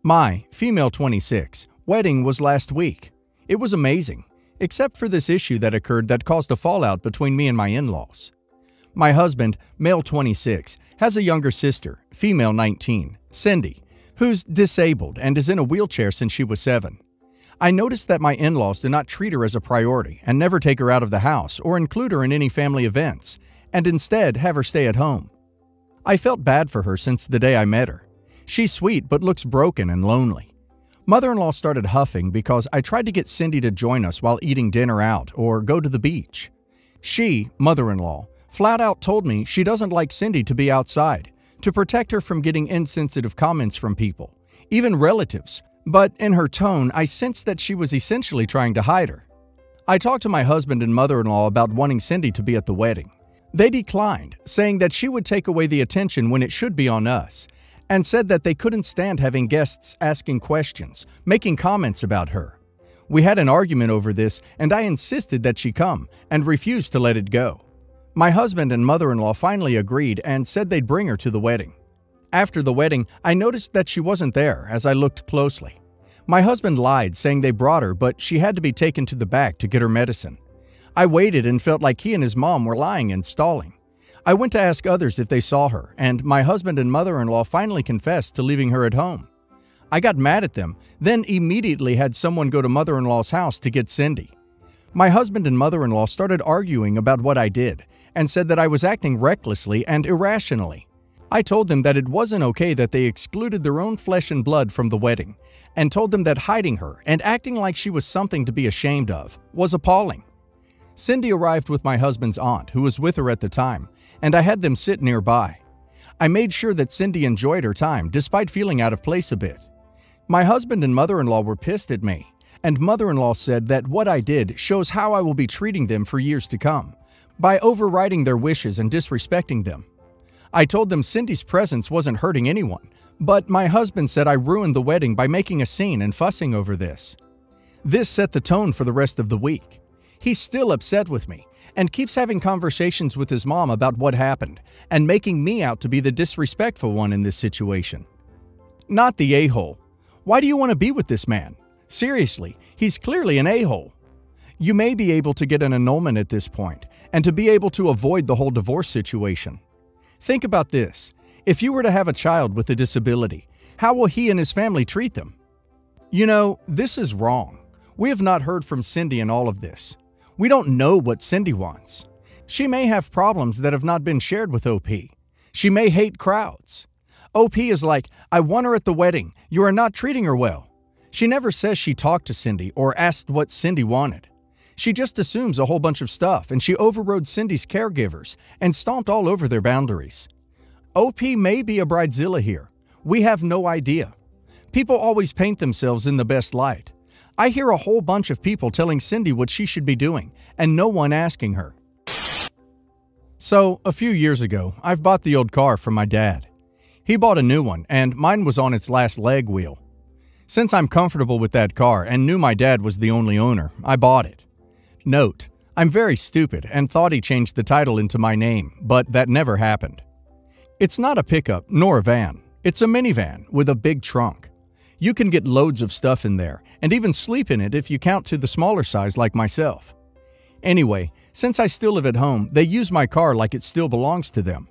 My female 26 wedding was last week. It was amazing, except for this issue that occurred that caused a fallout between me and my in-laws. My husband, male 26, has a younger sister, female 19, Cindy, who's disabled and is in a wheelchair since she was 7. I noticed that my in-laws do not treat her as a priority and never take her out of the house or include her in any family events, and instead have her stay at home. I felt bad for her since the day I met her. She's sweet but looks broken and lonely. Mother-in-law started huffing because I tried to get Cindy to join us while eating dinner out or go to the beach. She, mother-in-law, flat out told me she doesn't like Cindy to be outside, to protect her from getting insensitive comments from people, even relatives, but in her tone I sensed that she was essentially trying to hide her. I talked to my husband and mother-in-law about wanting Cindy to be at the wedding. They declined, saying that she would take away the attention when it should be on us, and said that they couldn't stand having guests asking questions, making comments about her. We had an argument over this, and I insisted that she come, and refused to let it go. My husband and mother-in-law finally agreed and said they'd bring her to the wedding. After the wedding, I noticed that she wasn't there as I looked closely. My husband lied, saying they brought her, but she had to be taken to the back to get her medicine. I waited and felt like he and his mom were lying and stalling. I went to ask others if they saw her, and my husband and mother-in-law finally confessed to leaving her at home. I got mad at them, then immediately had someone go to mother-in-law's house to get Cindy. My husband and mother-in-law started arguing about what I did, and said that I was acting recklessly and irrationally. I told them that it wasn't okay that they excluded their own flesh and blood from the wedding, and told them that hiding her and acting like she was something to be ashamed of was appalling. Cindy arrived with my husband's aunt, who was with her at the time, and I had them sit nearby. I made sure that Cindy enjoyed her time despite feeling out of place a bit. My husband and mother-in-law were pissed at me, and mother-in-law said that what I did shows how I will be treating them for years to come, by overriding their wishes and disrespecting them. I told them Cindy's presence wasn't hurting anyone, but my husband said I ruined the wedding by making a scene and fussing over this. This set the tone for the rest of the week. He's still upset with me and keeps having conversations with his mom about what happened and making me out to be the disrespectful one in this situation. Not the a-hole. Why do you want to be with this man? Seriously, he's clearly an a-hole. You may be able to get an annulment at this point and to be able to avoid the whole divorce situation. Think about this. If you were to have a child with a disability, how will he and his family treat them? You know, this is wrong. We have not heard from Cindy in all of this. We don't know what Cindy wants. She may have problems that have not been shared with OP. She may hate crowds. OP is like, I want her at the wedding. You are not treating her well. She never says she talked to Cindy or asked what Cindy wanted. She just assumes a whole bunch of stuff, and she overrode Cindy's caregivers and stomped all over their boundaries. OP may be a bridezilla here. We have no idea. People always paint themselves in the best light. I hear a whole bunch of people telling Cindy what she should be doing, and no one asking her. So, a few years ago, I've bought the old car from my dad. He bought a new one, and mine was on its last leg wheel. Since I'm comfortable with that car and knew my dad was the only owner, I bought it. Note, I'm very stupid and thought he changed the title into my name, but that never happened. It's not a pickup nor a van. It's a minivan with a big trunk. You can get loads of stuff in there and even sleep in it if you count to the smaller size like myself. Anyway, since I still live at home, they use my car like it still belongs to them.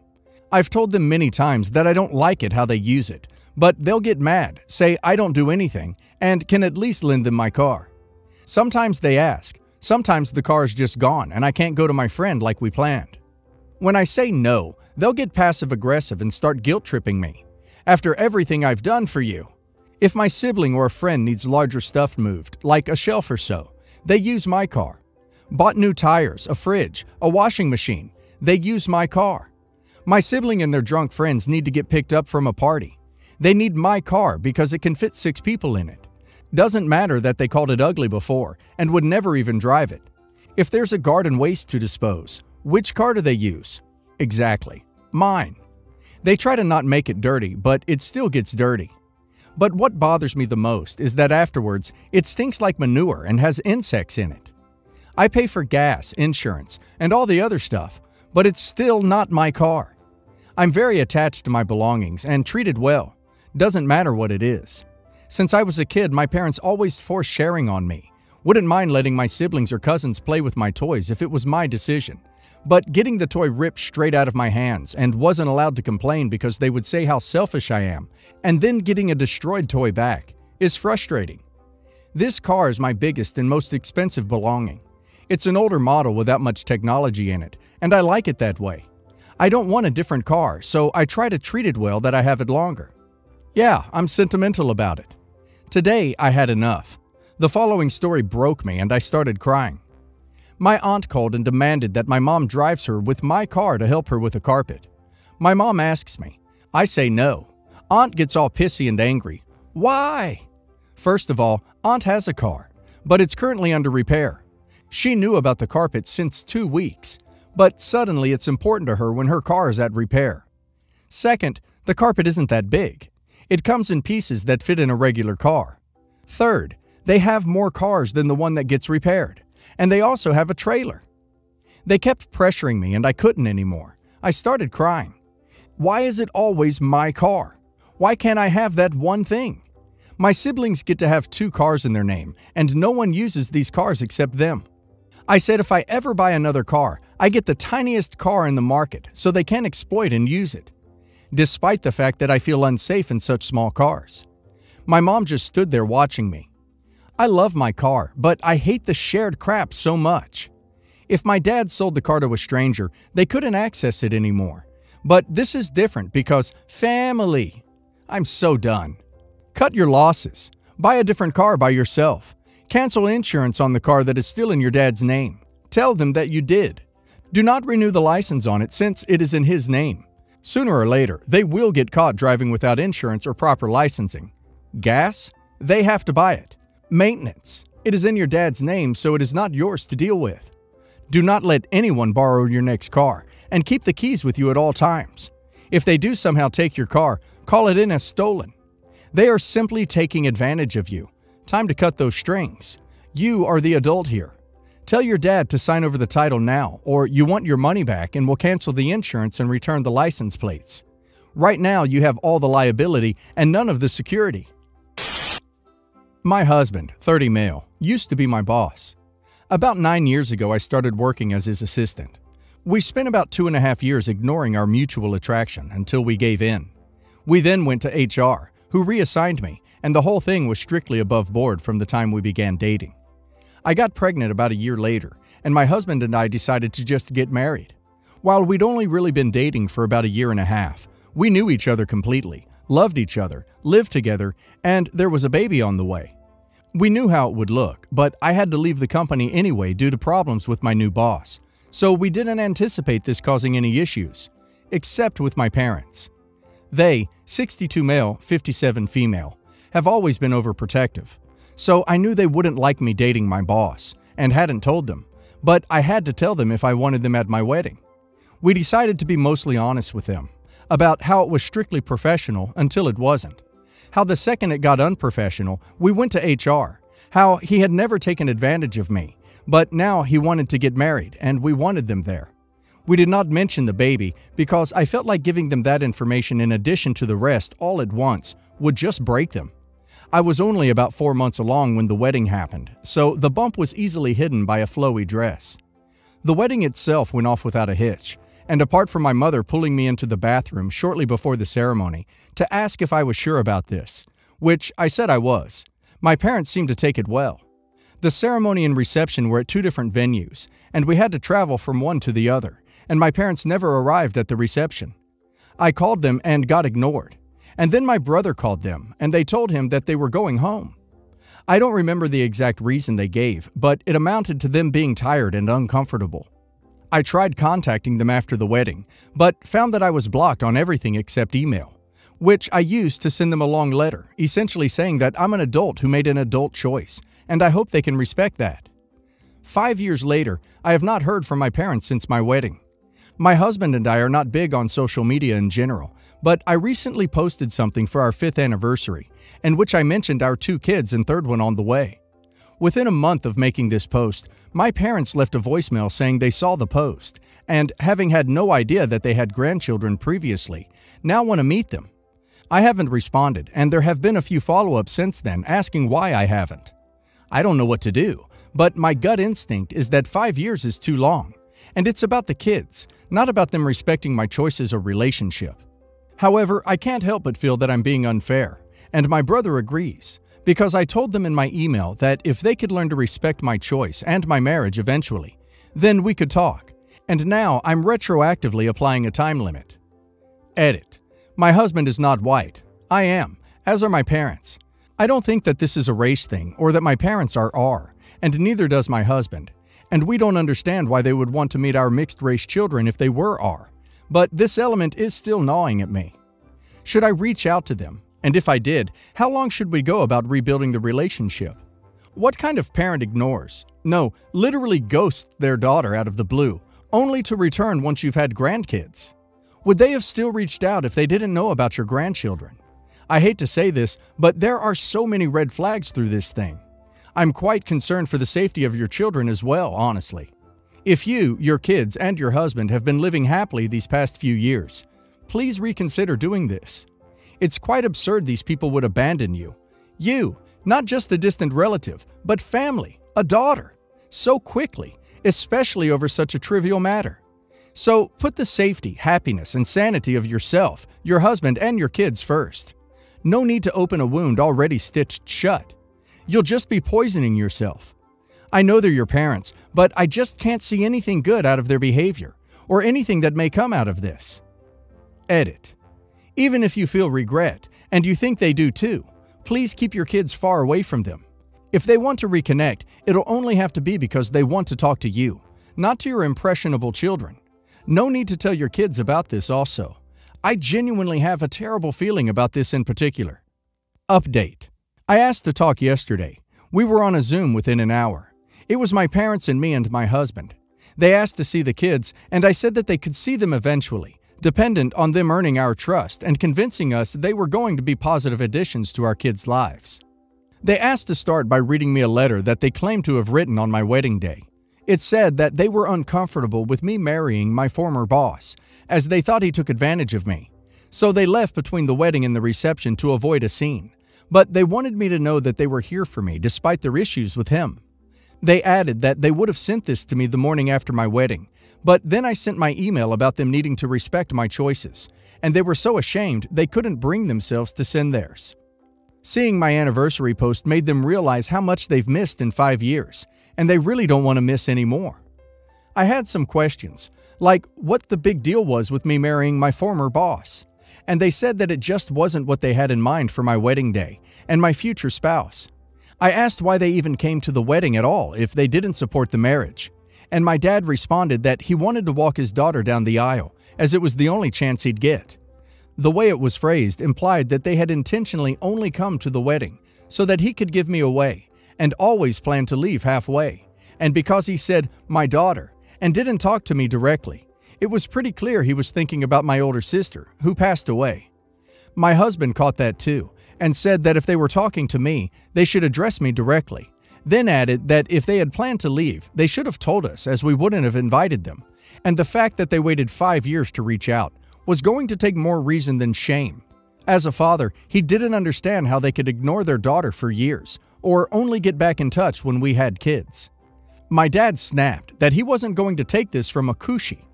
I've told them many times that I don't like it how they use it, but they'll get mad, say I don't do anything, and can at least lend them my car. Sometimes they ask. Sometimes the car is just gone and I can't go to my friend like we planned. When I say no, they'll get passive-aggressive and start guilt-tripping me. After everything I've done for you. If my sibling or a friend needs larger stuff moved, like a shelf or so, they use my car. Bought new tires, a fridge, a washing machine, they use my car. My sibling and their drunk friends need to get picked up from a party. They need my car because it can fit 6 people in it. Doesn't matter that they called it ugly before and would never even drive it. If there's a garden waste to dispose, which car do they use? Exactly, mine. They try to not make it dirty, but it still gets dirty. But what bothers me the most is that afterwards, it stinks like manure and has insects in it. I pay for gas, insurance, and all the other stuff, but it's still not my car. I'm very attached to my belongings and treated well. Doesn't matter what it is. Since I was a kid, my parents always forced sharing on me. Wouldn't mind letting my siblings or cousins play with my toys if it was my decision. But getting the toy ripped straight out of my hands and wasn't allowed to complain because they would say how selfish I am, and then getting a destroyed toy back, is frustrating. This car is my biggest and most expensive belonging. It's an older model without much technology in it, and I like it that way. I don't want a different car, so I try to treat it well that I have it longer. Yeah, I'm sentimental about it. Today, I had enough. The following story broke me and I started crying. My aunt called and demanded that my mom drives her with my car to help her with a carpet. My mom asks me. I say no. Aunt gets all pissy and angry. Why? First of all, Aunt has a car, but it's currently under repair. She knew about the carpet since 2 weeks, but suddenly it's important to her when her car is at repair. Second, the carpet isn't that big. It comes in pieces that fit in a regular car. Third, they have more cars than the one that gets repaired, and they also have a trailer. They kept pressuring me and I couldn't anymore. I started crying. Why is it always my car? Why can't I have that one thing? My siblings get to have 2 cars in their name, and no one uses these cars except them. I said if I ever buy another car, I get the tiniest car in the market so they can't exploit and use it, despite the fact that I feel unsafe in such small cars. My mom just stood there watching me. I love my car, but I hate the shared crap so much. If my dad sold the car to a stranger, they couldn't access it anymore. But this is different because family. I'm so done. Cut your losses. Buy a different car by yourself. Cancel insurance on the car that is still in your dad's name. Tell them that you did. Do not renew the license on it since it is in his name. Sooner or later, they will get caught driving without insurance or proper licensing. Gas? They have to buy it. Maintenance. It is in your dad's name, so it is not yours to deal with. Do not let anyone borrow your next car, and keep the keys with you at all times. If they do somehow take your car, call it in as stolen. They are simply taking advantage of you. Time to cut those strings. You are the adult here. Tell your dad to sign over the title now, or you want your money back and will cancel the insurance and return the license plates. Right now, you have all the liability and none of the security. My husband, 30 male, used to be my boss. About 9 years ago, I started working as his assistant. We spent about 2.5 years ignoring our mutual attraction until we gave in. We then went to HR, who reassigned me, and the whole thing was strictly above board from the time we began dating. I got pregnant about a year later, and my husband and I decided to just get married. While we'd only really been dating for about 1.5 years, we knew each other completely, loved each other, lived together, and there was a baby on the way. We knew how it would look, but I had to leave the company anyway due to problems with my new boss, so we didn't anticipate this causing any issues, except with my parents. They, 62 male, 57 female, have always been overprotective, so I knew they wouldn't like me dating my boss, and hadn't told them, but I had to tell them if I wanted them at my wedding. We decided to be mostly honest with them about how it was strictly professional until it wasn't. How the second it got unprofessional, we went to HR. How he had never taken advantage of me, but now he wanted to get married and we wanted them there. We did not mention the baby because I felt like giving them that information in addition to the rest all at once would just break them. I was only about 4 months along when the wedding happened, so the bump was easily hidden by a flowy dress. The wedding itself went off without a hitch, and apart from my mother pulling me into the bathroom shortly before the ceremony to ask if I was sure about this, which I said I was, my parents seemed to take it well. The ceremony and reception were at 2 different venues, and we had to travel from one to the other, and my parents never arrived at the reception. I called them and got ignored, and then my brother called them, and they told him that they were going home. I don't remember the exact reason they gave, but it amounted to them being tired and uncomfortable. I tried contacting them after the wedding, but found that I was blocked on everything except email, which I used to send them a long letter, essentially saying that I'm an adult who made an adult choice, and I hope they can respect that. 5 years later, I have not heard from my parents since my wedding. My husband and I are not big on social media in general, but I recently posted something for our 5th anniversary, in which I mentioned our 2 kids and 3rd one on the way. Within a month of making this post, my parents left a voicemail saying they saw the post, and having had no idea that they had grandchildren previously, now want to meet them. I haven't responded, and there have been a few follow-ups since then asking why I haven't. I don't know what to do, but my gut instinct is that 5 years is too long, and it's about the kids, not about them respecting my choices or relationship. However, I can't help but feel that I'm being unfair, and my brother agrees, because I told them in my email that if they could learn to respect my choice and my marriage eventually, then we could talk, and now I'm retroactively applying a time limit. Edit. My husband is not white. I am, as are my parents. I don't think that this is a race thing or that my parents are R, and neither does my husband, and we don't understand why they would want to meet our mixed-race children if they were R, but this element is still gnawing at me. Should I reach out to them? And if I did, how long should we go about rebuilding the relationship? What kind of parent ignores, no, literally ghosts their daughter out of the blue, only to return once you've had grandkids? Would they have still reached out if they didn't know about your grandchildren? I hate to say this, but there are so many red flags through this thing. I'm quite concerned for the safety of your children as well, honestly. If you, your kids, and your husband have been living happily these past few years, please reconsider doing this. It's quite absurd these people would abandon you. You, not just a distant relative, but family, a daughter, so quickly, especially over such a trivial matter. So put the safety, happiness, and sanity of yourself, your husband, and your kids first. No need to open a wound already stitched shut. You'll just be poisoning yourself. I know they're your parents, but I just can't see anything good out of their behavior, or anything that may come out of this. Edit. Even if you feel regret, and you think they do too, please keep your kids far away from them. If they want to reconnect, it'll only have to be because they want to talk to you, not to your impressionable children. No need to tell your kids about this also. I genuinely have a terrible feeling about this in particular. Update. I asked to talk yesterday. We were on a Zoom within an hour. It was my parents and me and my husband. They asked to see the kids, and I said that they could see them eventually, dependent on them earning our trust and convincing us they were going to be positive additions to our kids' lives. They asked to start by reading me a letter that they claimed to have written on my wedding day. It said that they were uncomfortable with me marrying my former boss, as they thought he took advantage of me. So they left between the wedding and the reception to avoid a scene. But they wanted me to know that they were here for me despite their issues with him. They added that they would have sent this to me the morning after my wedding, but then I sent my email about them needing to respect my choices, and they were so ashamed they couldn't bring themselves to send theirs. Seeing my anniversary post made them realize how much they've missed in 5 years, and they really don't want to miss any more. I had some questions, like what the big deal was with me marrying my former boss, and they said that it just wasn't what they had in mind for my wedding day and my future spouse. I asked why they even came to the wedding at all if they didn't support the marriage, and my dad responded that he wanted to walk his daughter down the aisle, as it was the only chance he'd get. The way it was phrased implied that they had intentionally only come to the wedding so that he could give me away, and always planned to leave halfway. And because he said, "my daughter," and didn't talk to me directly, it was pretty clear he was thinking about my older sister, who passed away. My husband caught that too, and said that if they were talking to me, they should address me directly. Then added that if they had planned to leave, they should have told us, as we wouldn't have invited them. And the fact that they waited 5 years to reach out was going to take more reason than shame. As a father, he didn't understand how they could ignore their daughter for years, or only get back in touch when we had kids. My dad snapped that he wasn't going to take this from a kushi,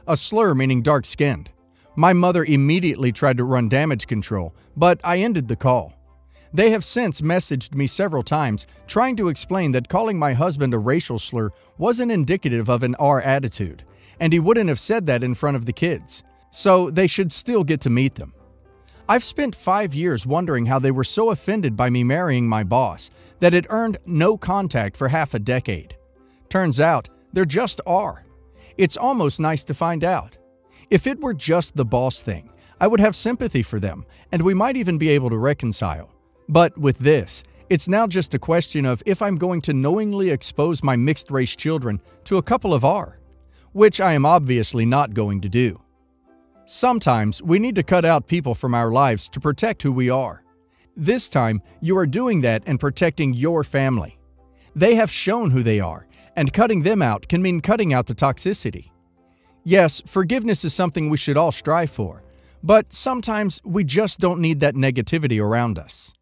a slur meaning dark-skinned. My mother immediately tried to run damage control, but I ended the call. They have since messaged me several times trying to explain that calling my husband a racial slur wasn't indicative of an R attitude, and he wouldn't have said that in front of the kids, so they should still get to meet them. I've spent 5 years wondering how they were so offended by me marrying my boss that it earned no contact for half a decade. Turns out, they're just are. It's almost nice to find out. If it were just the boss thing, I would have sympathy for them, and we might even be able to reconcile. But with this, it's now just a question of if I'm going to knowingly expose my mixed-race children to a couple of R, which I am obviously not going to do. Sometimes we need to cut out people from our lives to protect who we are. This time, you are doing that and protecting your family. They have shown who they are, and cutting them out can mean cutting out the toxicity. Yes, forgiveness is something we should all strive for, But sometimes we just don't need that negativity around us.